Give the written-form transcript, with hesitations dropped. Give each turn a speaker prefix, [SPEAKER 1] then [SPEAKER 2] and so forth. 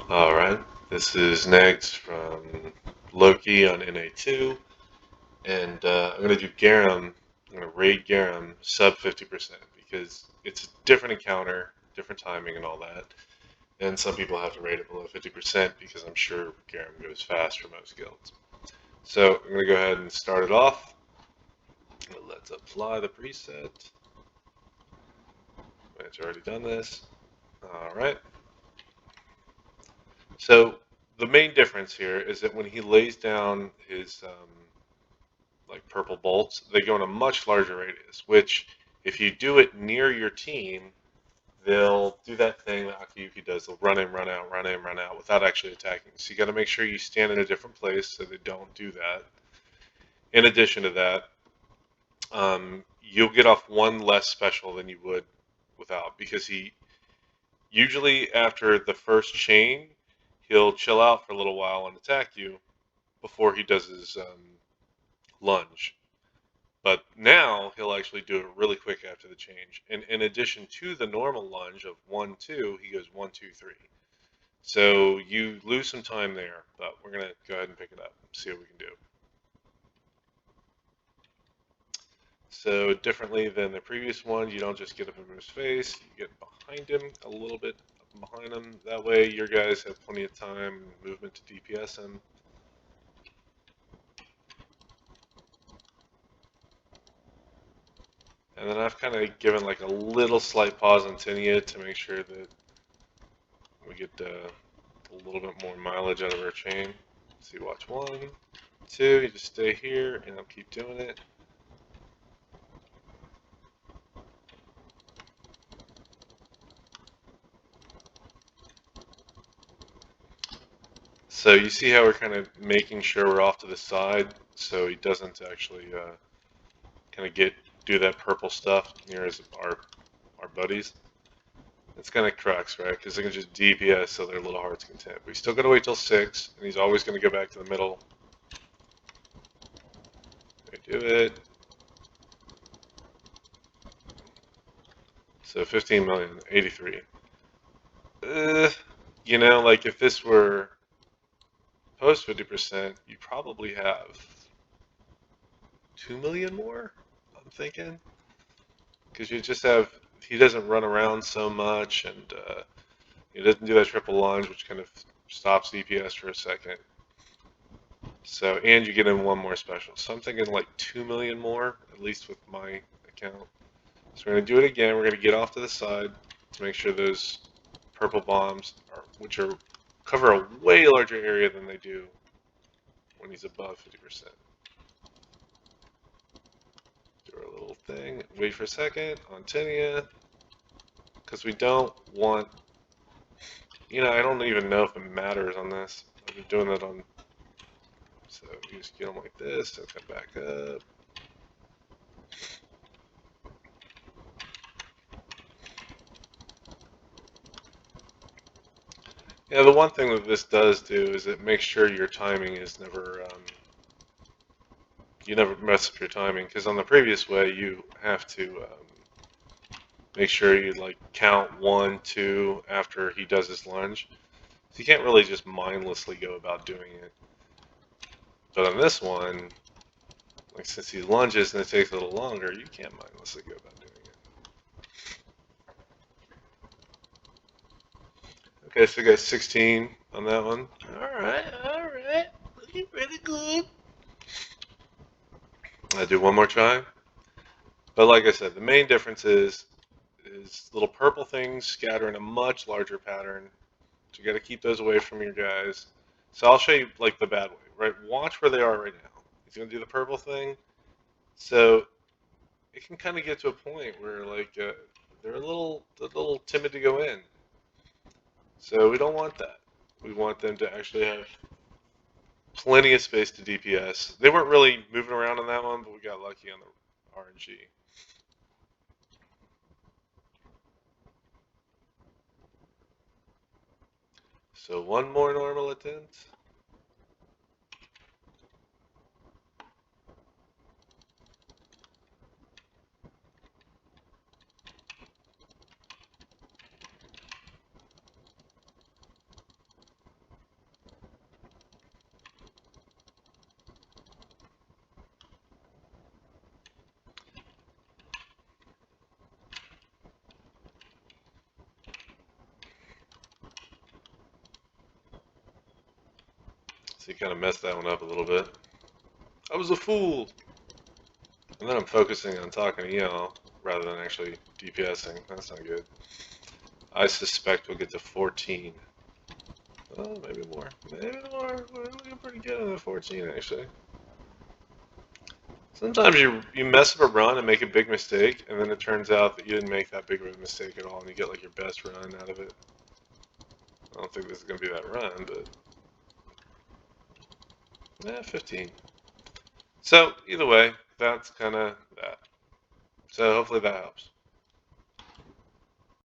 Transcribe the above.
[SPEAKER 1] Alright, this is Negs from Loki on NA2, and I'm going to do Garam. I'm going to raid Garam sub 50% because it's a different encounter, different timing, and all that. And some people have to rate it below 50% because I'm sure Garam goes fast for most guilds. So I'm going to go ahead and start it off. Let's apply the preset. It's already done this. Alright. So the main difference here is that when he lays down his like purple bolts, they go in a much larger radius, which if you do it near your team, they'll do that thing that Akiyuki does. They'll run in, run out, run in, run out without actually attacking. So you got to make sure you stand in a different place so they don't do that. In addition to that, you'll get off one less special than you would without, because he usually after the first chain, he'll chill out for a little while and attack you before he does his lunge. But now he'll actually do it really quick after the change. And in addition to the normal lunge of 1-2, he goes 1-2-3. So you lose some time there, but we're going to go ahead and pick it up and see what we can do. So differently than the previous one, you don't just get up in his face, you get behind him a little bit behind him. That way your guys have plenty of time and movement to DPS him. And then I've kind of given like a little slight pause on Tinia to make sure that we get a little bit more mileage out of our chain. See, watch 1, 2, you just stay here and I'll keep doing it. So you see how we're kind of making sure we're off to the side so he doesn't actually kind of do that purple stuff near our buddies. It's kind of crux, right? Because they can just DPS so their little heart's content. We still gotta wait till 6, and he's always gonna go back to the middle. They do it. So 15 million, 83. You know, like if this were post 50%, you probably have 2 million more, I'm thinking. Because you just have, he doesn't run around so much, and he doesn't do that triple lunge, which kind of stops DPS for a second. So, and you get in one more special. So I'm thinking like 2 million more, at least with my account. So we're going to do it again. We're going to get off to the side to make sure those purple bombs, which cover a way larger area than they do when he's above 50%. Do our little thing. Wait for a second on Tinia, because we don't want, you know, I don't even know if it matters on this. I've been doing that on, so you just get them like this, they'll come back up. Yeah, the one thing that this does do is it makes sure your timing is never, you never mess up your timing, because on the previous way you have to make sure you like count 1, 2 after he does his lunge. So you can't really just mindlessly go about doing it. But on this one, like since he lunges and it takes a little longer, you can't mindlessly go about doing it. Okay, so we got 16 on that one. Alright, looking pretty good. I'll do one more try. But like I said, the main difference is little purple things scatter in a much larger pattern. So you got to keep those away from your guys. So I'll show you like the bad way, right? Watch where they are right now. He's going to do the purple thing. So it can kind of get to a point where like they're a little timid to go in. So we don't want that. We want them to actually have plenty of space to DPS. They weren't really moving around on that one, but we got lucky on the RNG. So one more normal attempt. So you kind of messed that one up a little bit. I was a fool! And then I'm focusing on talking to y'all rather than actually DPSing. That's not good. I suspect we'll get to 14. Oh, maybe more. Maybe more. We're looking pretty good on the 14, actually. Sometimes you mess up a run and make a big mistake, and then it turns out that you didn't make that big of a mistake at all, and you get like your best run out of it. I don't think this is going to be that run, but... yeah, 15. So, either way, that's kind of that. So hopefully that helps.